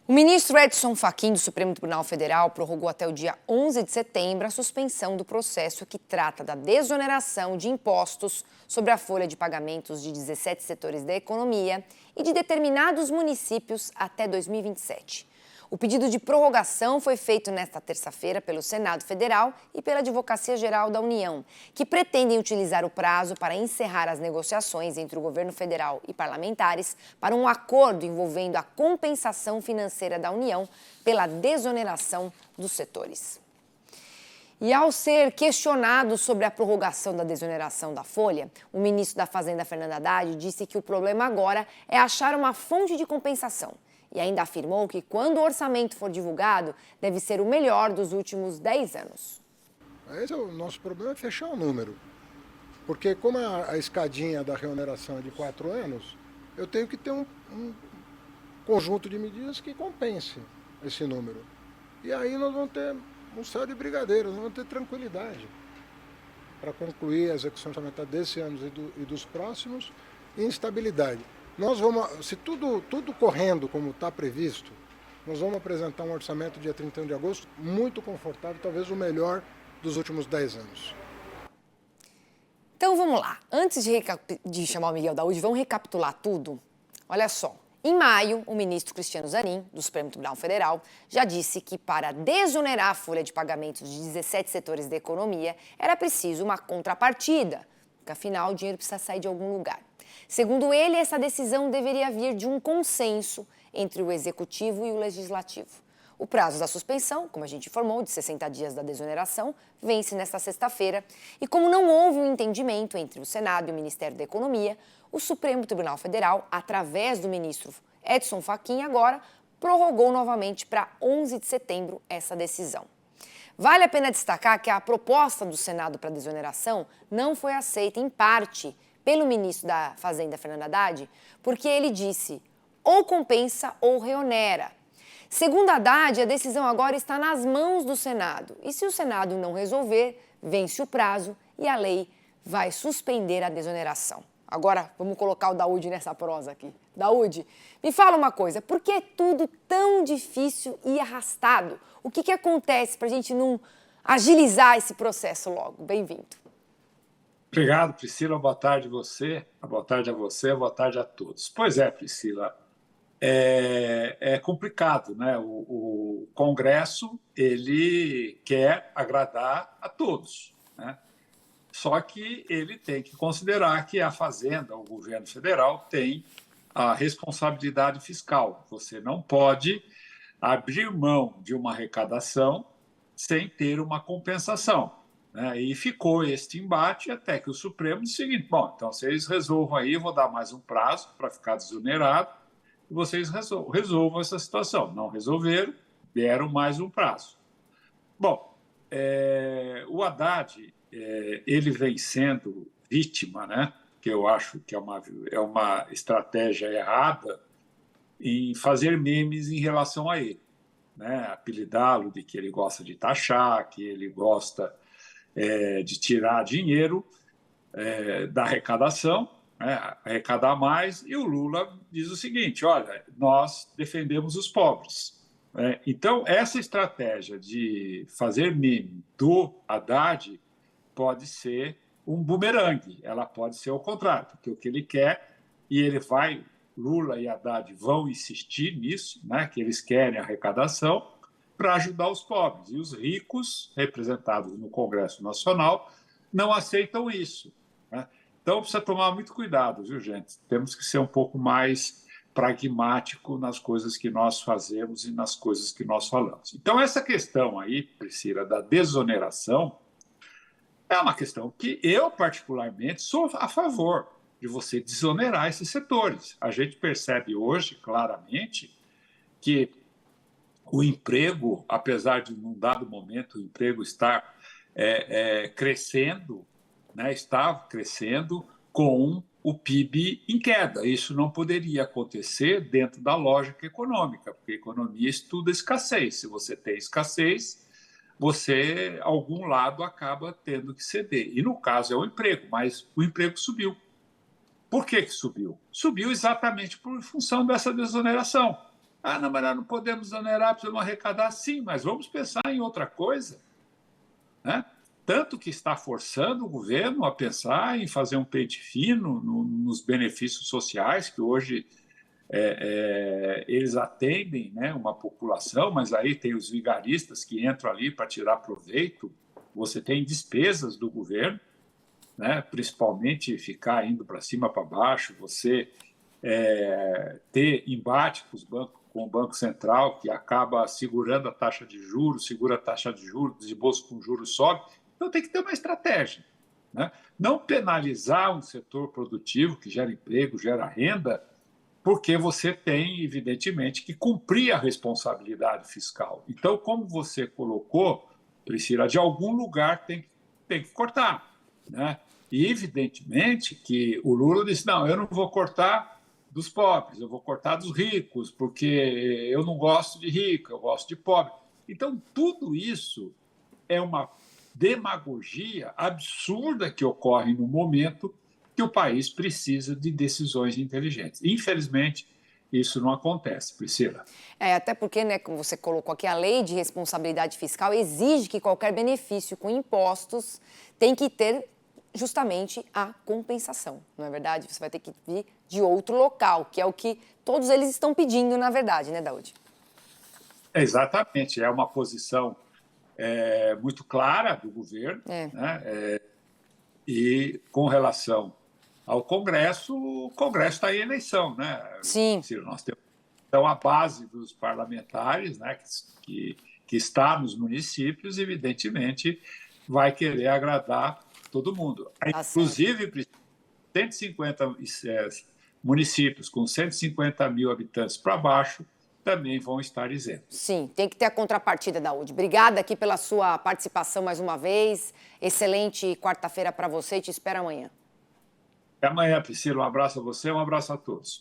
O ministro Edson Fachin, do Supremo Tribunal Federal, prorrogou até o dia 11 de setembro a suspensão do processo que trata da desoneração de impostos sobre a folha de pagamentos de 17 setores da economia e de determinados municípios até 2027. O pedido de prorrogação foi feito nesta terça-feira pelo Senado Federal e pela Advocacia Geral da União, que pretendem utilizar o prazo para encerrar as negociações entre o governo federal e parlamentares para um acordo envolvendo a compensação financeira da União pela desoneração dos setores. E ao ser questionado sobre a prorrogação da desoneração da folha, o ministro da Fazenda, Fernando Haddad, disse que o problema agora é achar uma fonte de compensação. E ainda afirmou que, quando o orçamento for divulgado, deve ser o melhor dos últimos 10 anos. Esse é o nosso problema, é fechar o número. Porque como a escadinha da reoneração é de 4 anos, eu tenho que ter um conjunto de medidas que compense esse número. E aí nós vamos ter um céu de brigadeiros, nós vamos ter tranquilidade para concluir a execução orçamentária desse ano e dos próximos em estabilidade. Nós vamos, se tudo correndo como está previsto, nós vamos apresentar um orçamento dia 31 de agosto muito confortável, talvez o melhor dos últimos 10 anos. Então vamos lá. Antes de chamar o Miguel Daúde, vamos recapitular tudo? Olha só. Em maio, o ministro Cristiano Zanin, do Supremo Tribunal Federal, já disse que para desonerar a folha de pagamentos de 17 setores da economia era preciso uma contrapartida, porque afinal o dinheiro precisa sair de algum lugar. Segundo ele, essa decisão deveria vir de um consenso entre o Executivo e o Legislativo. O prazo da suspensão, como a gente informou, de 60 dias da desoneração, vence nesta sexta-feira. E como não houve um entendimento entre o Senado e o Ministério da Economia, o Supremo Tribunal Federal, através do ministro Edson Fachin, agora prorrogou novamente para 11 de setembro essa decisão. Vale a pena destacar que a proposta do Senado para desoneração não foi aceita, em parte, pelo ministro da Fazenda, Fernando Haddad, porque ele disse ou compensa ou reonera. Segundo Haddad, a decisão agora está nas mãos do Senado. E se o Senado não resolver, vence o prazo e a lei vai suspender a desoneração. Agora, vamos colocar o Daúde nessa prosa aqui. Daúde, me fala uma coisa, por que é tudo tão difícil e arrastado? O que acontece para a gente não agilizar esse processo logo? Bem-vindo. Obrigado, Priscila. Boa tarde a você, boa tarde a todos. Pois é, Priscila, é complicado, né? O Congresso, ele quer agradar a todos, né? Só que ele tem que considerar que a Fazenda, o governo federal, tem a responsabilidade fiscal. Você não pode abrir mão de uma arrecadação sem ter uma compensação. E ficou este embate até que o Supremo disse o seguinte: bom, então vocês resolvam aí, eu vou dar mais um prazo para ficar desonerado e vocês resolvam essa situação. Não resolveram, deram mais um prazo. Bom, o Haddad, ele vem sendo vítima, né? Que eu acho que é uma estratégia errada em fazer memes em relação a ele, né? Apelidá-lo de que ele gosta de taxar, que ele gosta de tirar dinheiro da arrecadação, né, arrecadar mais, e o Lula diz o seguinte: olha, nós defendemos os pobres. Então, essa estratégia de fazer meme do Haddad pode ser um bumerangue, ela pode ser o contrário, porque o que ele quer, e Lula e Haddad vão insistir nisso, né, que eles querem arrecadação, para ajudar os pobres. E os ricos, representados no Congresso Nacional, não aceitam isso, né? Então, precisa tomar muito cuidado, viu, gente? Temos que ser um pouco mais pragmático nas coisas que nós fazemos e nas coisas que nós falamos. Então, essa questão aí, Priscila, da desoneração, é uma questão que eu, particularmente, sou a favor de você desonerar esses setores. A gente percebe hoje, claramente, que o emprego, apesar de, num dado momento, o emprego estar crescendo, né, está crescendo com o PIB em queda. Isso não poderia acontecer dentro da lógica econômica, porque a economia estuda escassez. Se você tem escassez, você, algum lado, acaba tendo que ceder. E, no caso, é o emprego, mas o emprego subiu. Por que subiu? Subiu exatamente por função dessa desoneração. Ah, não, mas nós não podemos onerar, precisamos arrecadar. Sim, mas vamos pensar em outra coisa, né? Tanto que está forçando o governo a pensar em fazer um pente fino nos benefícios sociais, que hoje eles atendem, né, uma população, mas aí tem os vigaristas que entram ali para tirar proveito. Você tem despesas do governo, né, principalmente ficar indo para cima, para baixo, você ter embate com o Banco Central, que acaba segurando a taxa de juros, segura a taxa de juros, desembolso com juros sobe. Então tem que ter uma estratégia, né? Não penalizar um setor produtivo que gera emprego, gera renda, porque você tem, evidentemente, que cumprir a responsabilidade fiscal. Então, como você colocou, Priscila, de algum lugar tem que cortar, né? E, evidentemente, que o Lula disse, não, eu não vou cortar dos pobres, eu vou cortar dos ricos, porque eu não gosto de rico, eu gosto de pobre. Então, tudo isso é uma demagogia absurda que ocorre no momento que o país precisa de decisões inteligentes. Infelizmente, isso não acontece, Priscila. Até porque, né, como você colocou aqui, a lei de responsabilidade fiscal exige que qualquer benefício com impostos tem que ter justamente a compensação, não é verdade? Você vai ter que vir de outro local, que é o que todos eles estão pedindo, na verdade, né, Daúde? Exatamente, é uma posição muito clara do governo, né? E com relação ao Congresso, o Congresso está em eleição, né? Sim. Nós temos então a base dos parlamentares, né, que está nos municípios, evidentemente, vai querer agradar todo mundo. Inclusive, 150 municípios com 150 mil habitantes para baixo também vão estar isentos. Sim, tem que ter a contrapartida, Daúde. Obrigada aqui pela sua participação mais uma vez. Excelente quarta-feira para você e te espero amanhã. Até amanhã, Priscila. Um abraço a você, um abraço a todos.